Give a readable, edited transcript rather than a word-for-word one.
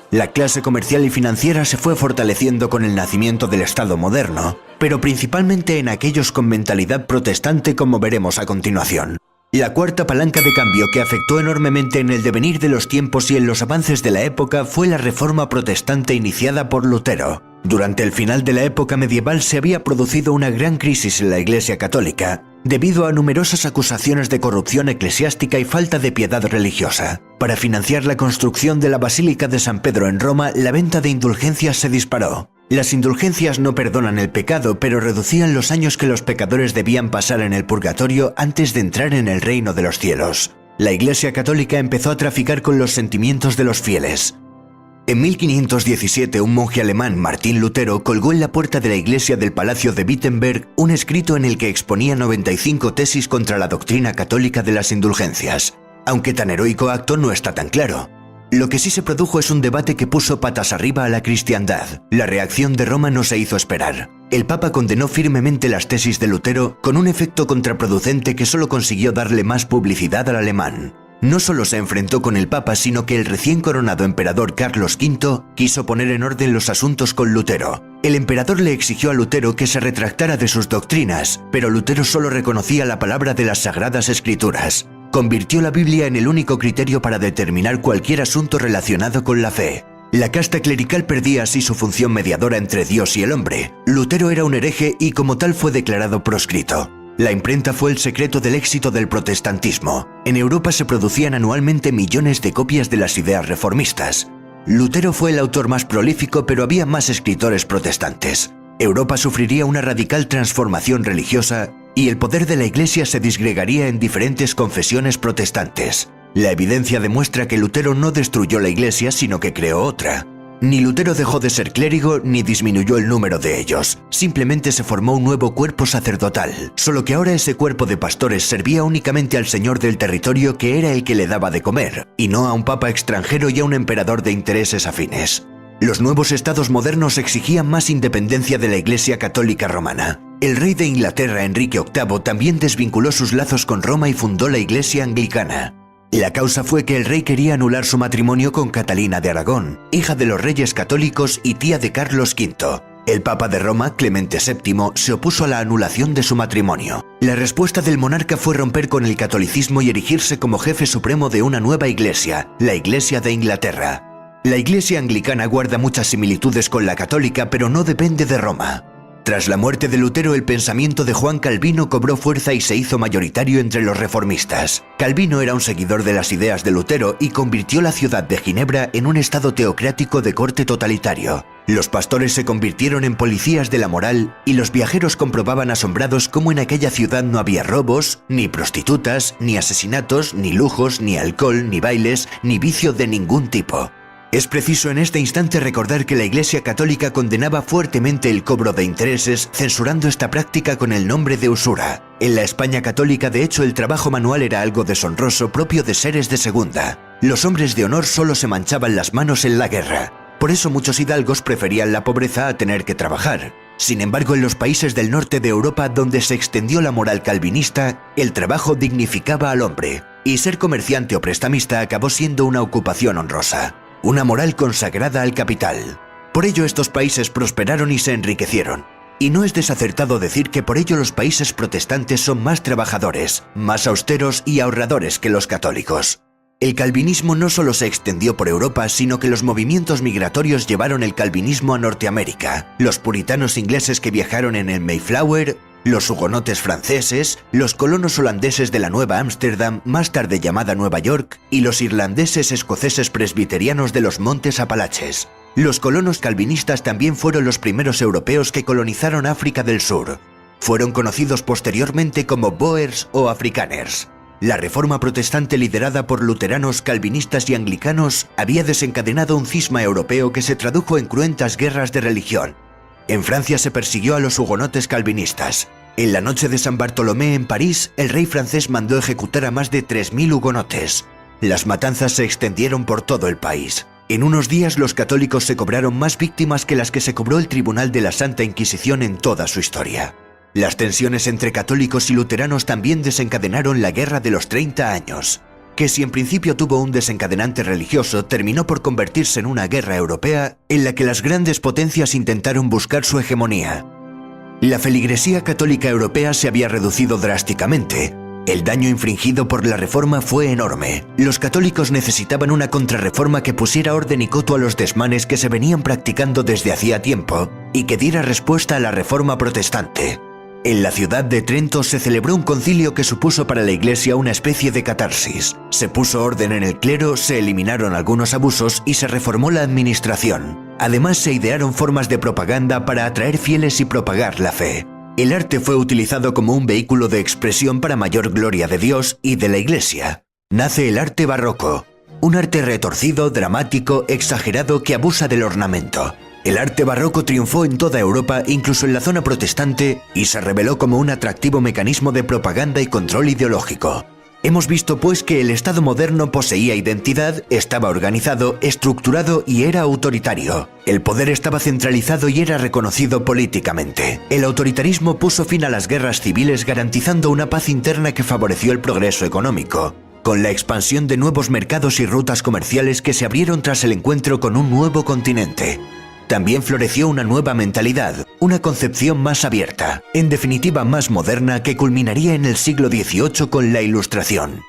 La clase comercial y financiera se fue fortaleciendo con el nacimiento del Estado moderno, pero principalmente en aquellos con mentalidad protestante, como veremos a continuación. La cuarta palanca de cambio que afectó enormemente en el devenir de los tiempos y en los avances de la época fue la Reforma Protestante iniciada por Lutero. Durante el final de la época medieval se había producido una gran crisis en la Iglesia Católica, debido a numerosas acusaciones de corrupción eclesiástica y falta de piedad religiosa. Para financiar la construcción de la Basílica de San Pedro en Roma, la venta de indulgencias se disparó. Las indulgencias no perdonan el pecado, pero reducían los años que los pecadores debían pasar en el purgatorio antes de entrar en el reino de los cielos. La Iglesia Católica empezó a traficar con los sentimientos de los fieles. En 1517, un monje alemán, Martín Lutero, colgó en la puerta de la iglesia del Palacio de Wittenberg un escrito en el que exponía 95 tesis contra la doctrina católica de las indulgencias. Aunque tan heroico acto no está tan claro. Lo que sí se produjo es un debate que puso patas arriba a la cristiandad. La reacción de Roma no se hizo esperar. El Papa condenó firmemente las tesis de Lutero, con un efecto contraproducente que solo consiguió darle más publicidad al alemán. No solo se enfrentó con el Papa, sino que el recién coronado emperador Carlos V quiso poner en orden los asuntos con Lutero. El emperador le exigió a Lutero que se retractara de sus doctrinas, pero Lutero solo reconocía la palabra de las Sagradas Escrituras. Convirtió la Biblia en el único criterio para determinar cualquier asunto relacionado con la fe. La casta clerical perdía así su función mediadora entre Dios y el hombre. Lutero era un hereje y como tal fue declarado proscrito. La imprenta fue el secreto del éxito del protestantismo. En Europa se producían anualmente millones de copias de las ideas reformistas. Lutero fue el autor más prolífico, pero había más escritores protestantes. Europa sufriría una radical transformación religiosa y el poder de la Iglesia se disgregaría en diferentes confesiones protestantes. La evidencia demuestra que Lutero no destruyó la Iglesia, sino que creó otra. Ni Lutero dejó de ser clérigo ni disminuyó el número de ellos, simplemente se formó un nuevo cuerpo sacerdotal, solo que ahora ese cuerpo de pastores servía únicamente al señor del territorio, que era el que le daba de comer, y no a un papa extranjero y a un emperador de intereses afines. Los nuevos estados modernos exigían más independencia de la Iglesia Católica Romana. El rey de Inglaterra, Enrique VIII, también desvinculó sus lazos con Roma y fundó la Iglesia Anglicana. La causa fue que el rey quería anular su matrimonio con Catalina de Aragón, hija de los reyes católicos y tía de Carlos V. El Papa de Roma, Clemente VII, se opuso a la anulación de su matrimonio. La respuesta del monarca fue romper con el catolicismo y erigirse como jefe supremo de una nueva iglesia, la Iglesia de Inglaterra. La Iglesia anglicana guarda muchas similitudes con la católica, pero no depende de Roma. Tras la muerte de Lutero, el pensamiento de Juan Calvino cobró fuerza y se hizo mayoritario entre los reformistas. Calvino era un seguidor de las ideas de Lutero y convirtió la ciudad de Ginebra en un estado teocrático de corte totalitario. Los pastores se convirtieron en policías de la moral y los viajeros comprobaban asombrados cómo en aquella ciudad no había robos, ni prostitutas, ni asesinatos, ni lujos, ni alcohol, ni bailes, ni vicio de ningún tipo. Es preciso en este instante recordar que la Iglesia Católica condenaba fuertemente el cobro de intereses, censurando esta práctica con el nombre de usura. En la España católica, de hecho, el trabajo manual era algo deshonroso propio de seres de segunda. Los hombres de honor solo se manchaban las manos en la guerra. Por eso muchos hidalgos preferían la pobreza a tener que trabajar. Sin embargo, en los países del norte de Europa, donde se extendió la moral calvinista, el trabajo dignificaba al hombre, y ser comerciante o prestamista acabó siendo una ocupación honrosa. Una moral consagrada al capital. Por ello estos países prosperaron y se enriquecieron. Y no es desacertado decir que por ello los países protestantes son más trabajadores, más austeros y ahorradores que los católicos. El calvinismo no solo se extendió por Europa, sino que los movimientos migratorios llevaron el calvinismo a Norteamérica. Los puritanos ingleses que viajaron en el Mayflower, los hugonotes franceses, los colonos holandeses de la Nueva Ámsterdam, más tarde llamada Nueva York, y los irlandeses escoceses presbiterianos de los Montes Apalaches. Los colonos calvinistas también fueron los primeros europeos que colonizaron África del Sur. Fueron conocidos posteriormente como Boers o Afrikaners. La reforma protestante liderada por luteranos, calvinistas y anglicanos había desencadenado un cisma europeo que se tradujo en cruentas guerras de religión. En Francia se persiguió a los hugonotes calvinistas. En la noche de San Bartolomé en París, el rey francés mandó ejecutar a más de 3000 hugonotes. Las matanzas se extendieron por todo el país. En unos días los católicos se cobraron más víctimas que las que se cobró el Tribunal de la Santa Inquisición en toda su historia. Las tensiones entre católicos y luteranos también desencadenaron la Guerra de los 30 años. que si en principio tuvo un desencadenante religioso, terminó por convertirse en una guerra europea en la que las grandes potencias intentaron buscar su hegemonía. La feligresía católica europea se había reducido drásticamente. El daño infligido por la reforma fue enorme. Los católicos necesitaban una contrarreforma que pusiera orden y coto a los desmanes que se venían practicando desde hacía tiempo y que diera respuesta a la reforma protestante. En la ciudad de Trento se celebró un concilio que supuso para la Iglesia una especie de catarsis. Se puso orden en el clero, se eliminaron algunos abusos y se reformó la administración. Además, se idearon formas de propaganda para atraer fieles y propagar la fe. El arte fue utilizado como un vehículo de expresión para mayor gloria de Dios y de la Iglesia. Nace el arte barroco, un arte retorcido, dramático, exagerado que abusa del ornamento. El arte barroco triunfó en toda Europa, incluso en la zona protestante, y se reveló como un atractivo mecanismo de propaganda y control ideológico. Hemos visto pues que el Estado moderno poseía identidad, estaba organizado, estructurado y era autoritario. El poder estaba centralizado y era reconocido políticamente. El autoritarismo puso fin a las guerras civiles garantizando una paz interna que favoreció el progreso económico, con la expansión de nuevos mercados y rutas comerciales que se abrieron tras el encuentro con un nuevo continente. También floreció una nueva mentalidad, una concepción más abierta, en definitiva más moderna, que culminaría en el siglo XVIII con la Ilustración.